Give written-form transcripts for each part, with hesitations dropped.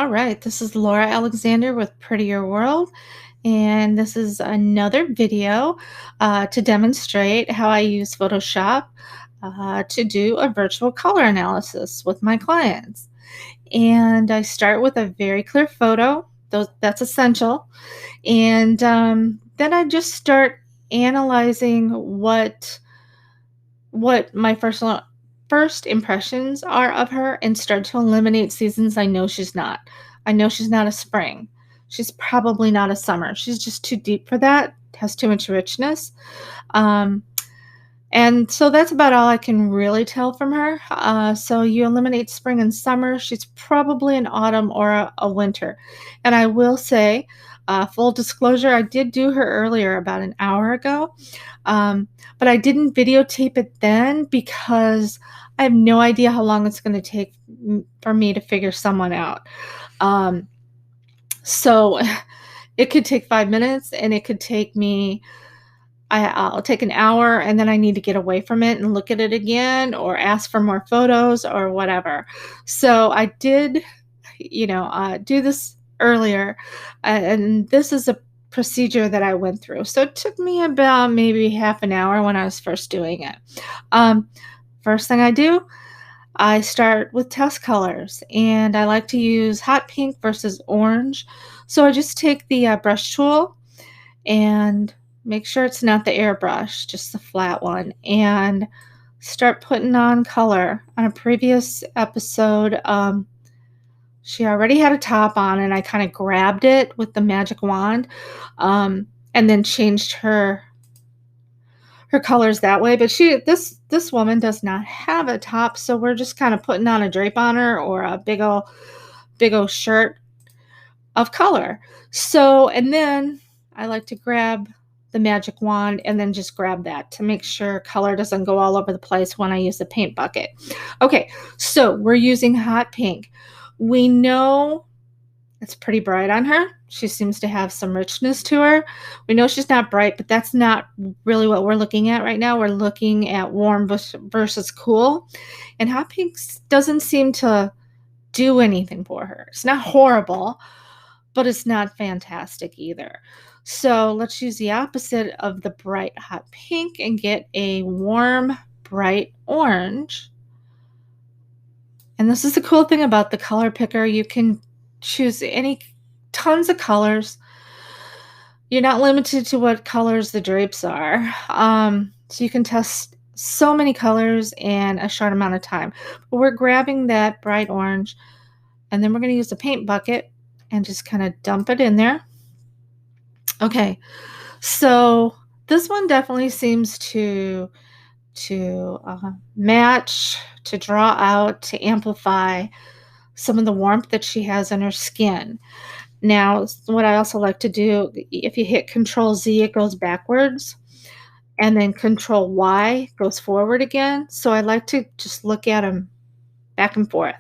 All right, this is Laura Alexander with Prettier World, and this is another video to demonstrate how I use Photoshop to do a virtual color analysis with my clients. And I start with a very clear photo, that's essential, and then I just start analyzing what my first impressions are of her and start to eliminate seasons I know she's not. I know she's not a spring. She's probably not a summer. She's just too deep for that, has too much richness. Um, and so that's about all I can really tell from her. So you eliminate spring and summer. She's probably an autumn or a winter. And I will say, full disclosure, I did do her earlier about an hour ago. But I didn't videotape it then because I have no idea how long it's going to take for me to figure someone out. So it could take 5 minutes and it could take me, I'll take an hour and then I need to get away from it and look at it again or ask for more photos or whatever. So I did, do this earlier, and this is a procedure that I went through. So it took me about maybe half an hour when I was first doing it. First thing I do, I start with test colors, and I like to use hot pink versus orange. So I just take the brush tool and make sure it's not the airbrush, just the flat one, and start putting on color. On a previous episode, she already had a top on, and I kind of grabbed it with the magic wand, and then changed her colors that way. But this woman does not have a top, so we're just kind of putting on a drape on her or a big old shirt of color. So, and then I like to grab the magic wand and then just grab that to make sure color doesn't go all over the place when I use the paint bucket. Okay, so we're using hot pink. We know it's pretty bright on her. She seems to have some richness to her. We know she's not bright, but that's not really what we're looking at right now. We're looking at warm versus cool. And hot pink doesn't seem to do anything for her. It's not horrible, but it's not fantastic either. So let's use the opposite of the bright hot pink and get a warm, bright orange. And this is the cool thing about the color picker. You can choose tons of colors. You're not limited to what colors the drapes are. So you can test so many colors in a short amount of time. But we're grabbing that bright orange, and then we're going to use the paint bucket and just kind of dump it in there. Okay, so this one definitely seems to match, to draw out, to amplify some of the warmth that she has in her skin. Now, what I also like to do, if you hit Control Z, it goes backwards, and then Control Y goes forward again. So I like to just look at them back and forth.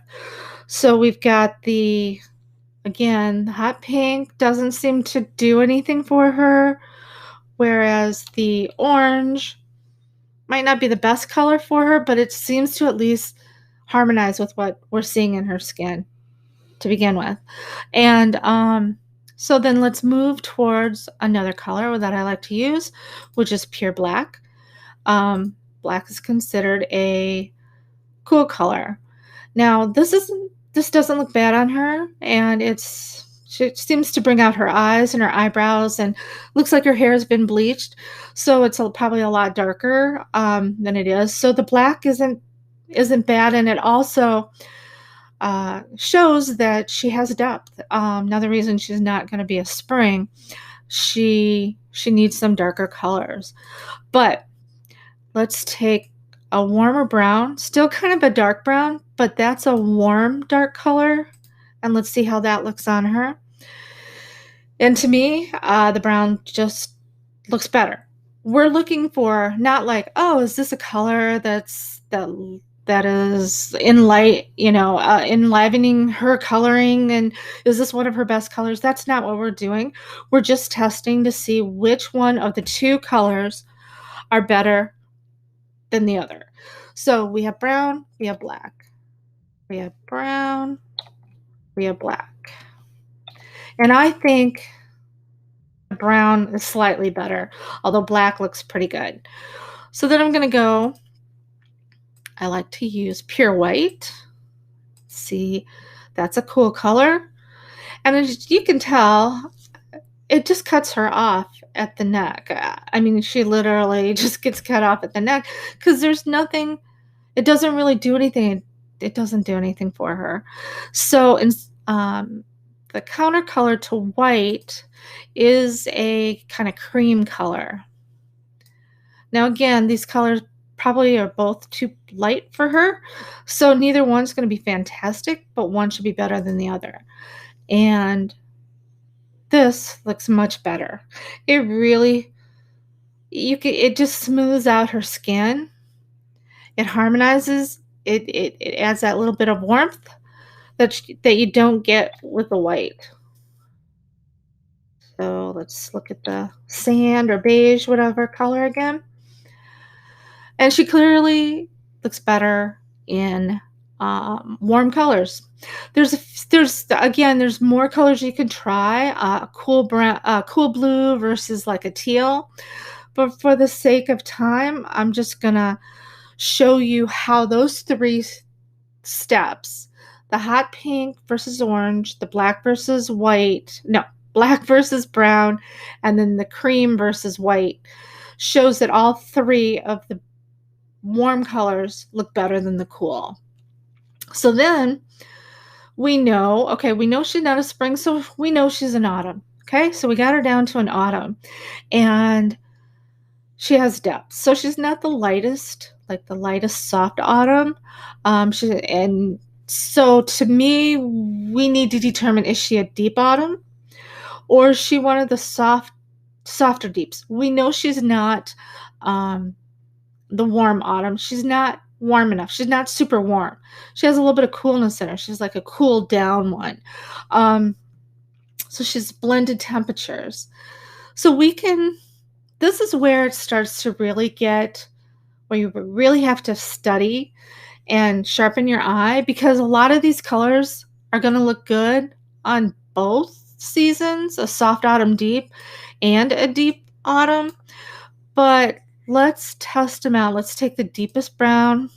So we've got again, the hot pink doesn't seem to do anything for her, whereas the orange might not be the best color for her, but it seems to at least harmonize with what we're seeing in her skin to begin with. And so then let's move towards another color that I like to use, which is pure black. Black is considered a cool color. Now, this doesn't look bad on her, and she seems to bring out her eyes and her eyebrows, and looks like her hair has been bleached, so it's probably a lot darker than it is. So the black isn't bad, and it also shows that she has depth. Another reason she's not going to be a spring, she needs some darker colors. But let's take a warmer brown, still kind of a dark brown, but that's a warm dark color, and let's see how that looks on her. And to me, the brown just looks better. We're looking for not like, oh, is this a color that is enlivening her coloring, and is this one of her best colors? That's not what we're doing. We're just testing to see which one of the two colors are better than the other. So we have brown, we have black. We have brown, via black. And I think brown is slightly better, although black looks pretty good. So then I'm going to go, I like to use pure white. See, that's a cool color. And as you can tell, it just cuts her off at the neck. I mean, she literally just gets cut off at the neck because there's nothing, it doesn't really do anything. It doesn't do anything for her. So the counter color to white is a kind of cream color. Now, again, these colors probably are both too light for her, so neither one's going to be fantastic, but one should be better than the other. And this looks much better. It really, it just smooths out her skin. It harmonizes. It adds that little bit of warmth that you don't get with the white. So let's look at the sand or beige, whatever color again. And she clearly looks better in warm colors. There's more colors you can try. Cool brown, cool blue versus like a teal. But for the sake of time, I'm just gonna show you how those three steps, the hot pink versus orange, the black versus white, no, black versus brown, and then the cream versus white, shows that all three of the warm colors look better than the cool. So then we know, okay, we know she's not a spring, so we know she's an autumn. Okay, so we got her down to an autumn, and she has depth. So she's not the lightest, like the lightest soft autumn. And so to me, we need to determine, is she a deep autumn or is she one of the softer deeps? We know she's not the warm autumn. She's not warm enough. She's not super warm. She has a little bit of coolness in her. She's like a cool down one. So she's blended temperatures. So this is where it starts to really get, where you really have to study and sharpen your eye, because a lot of these colors are going to look good on both seasons, a soft autumn deep and a deep autumn. But let's test them out. Let's take the deepest brown.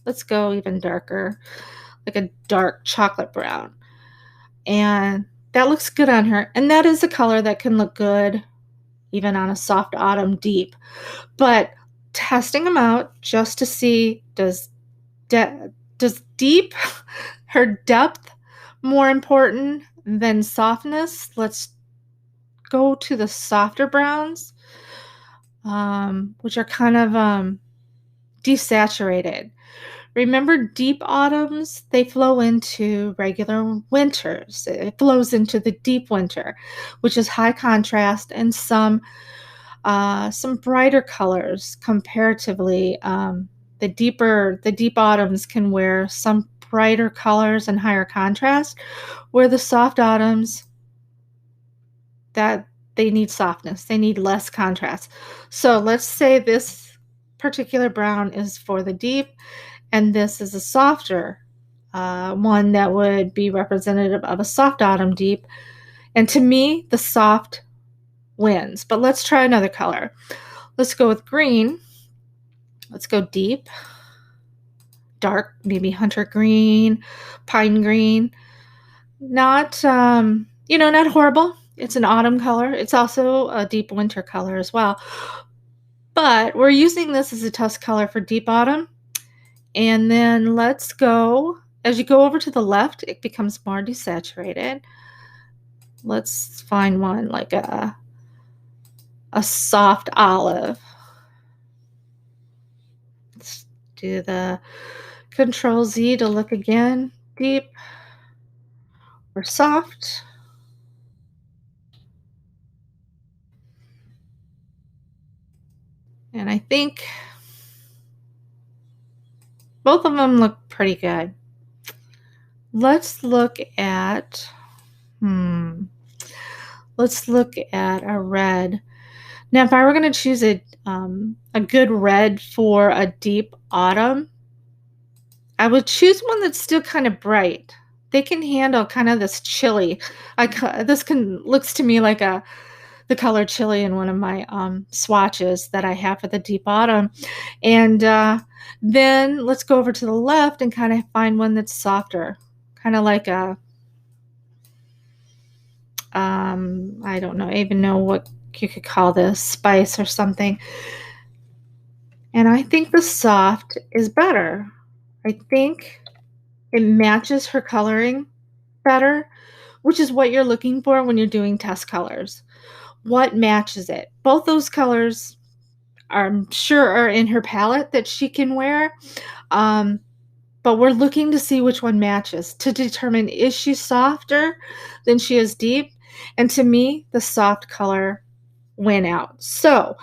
Let's go even darker, like a dark chocolate brown. And that looks good on her. And that is a color that can look good even on a soft autumn deep. But testing them out just to see, does deep, her depth, more important than softness? Let's go to the softer browns, which are kind of desaturated. Remember, deep autumns, they flow into regular winters. It flows into the deep winter, which is high contrast, and some brighter colors comparatively. The deep autumns can wear some brighter colors and higher contrast, where the soft autumns, that they need softness, they need less contrast. So let's say this particular brown is for the deep, and this is a softer one that would be representative of a soft autumn deep. And to me, the soft wins. But let's try another color. Let's go with green. Let's go deep, dark, maybe hunter green, pine green. Not, not horrible. It's an autumn color. It's also a deep winter color as well. But we're using this as a test color for deep autumn. And then let's go, as you go over to the left, it becomes more desaturated. Let's find one like a soft olive. Let's do the Control Z to look again. Deep or soft. And I think both of them look pretty good. Let's look at, let's look at a red. Now, if I were going to choose a good red for a deep autumn, I would choose one that's still kind of bright. they can handle kind of this chili. Looks to me like the color chili in one of my swatches that I have for the deep autumn. And then let's go over to the left and kind of find one that's softer, kind of like a I don't know, even know what you could call this, spice or something. And I think the soft is better. I think it matches her coloring better, which is what you're looking for when you're doing test colors. What matches it? Both those colors I'm sure are in her palette that she can wear. But we're looking to see which one matches to determine, is she softer than she is deep? And to me, the soft color went out. So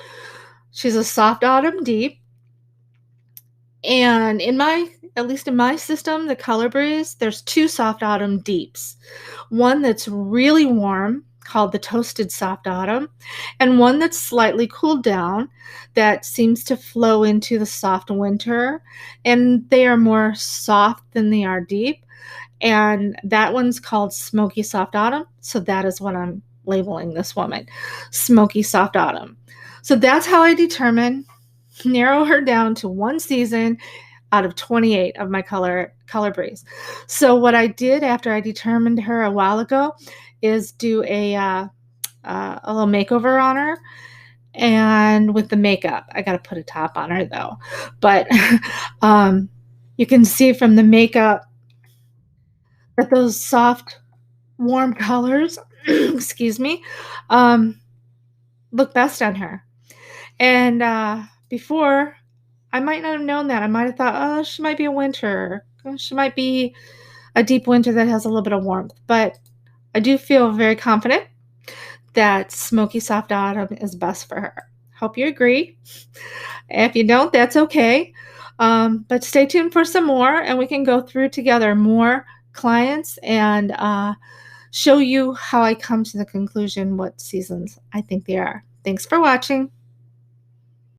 she's a soft autumn deep. And at least in my system, the Color Breeze, there's two soft autumn deeps. One that's really warm, called the Toasted Soft Autumn, and one that's slightly cooled down that seems to flow into the soft winter. And they are more soft than they are deep. And that one's called Smoky Soft Autumn. So that is what I'm labeling this woman, Smoky Soft Autumn. So that's how I narrow her down to one season out of 28 of my color Breeze. So what I did after I determined her a while ago is do a little makeover on her. And with the makeup, I got to put a top on her though. But you can see from the makeup that those soft, warm colors, excuse me, look best on her. And before, I might not have known that. I might have thought, oh, she might be a winter. She might be a deep winter that has a little bit of warmth. But I do feel very confident that Smoky Soft Autumn is best for her. Hope you agree. If you don't, that's okay. But stay tuned for some more, and we can go through together more clients and show you how I come to the conclusion what seasons I think they are. Thanks for watching.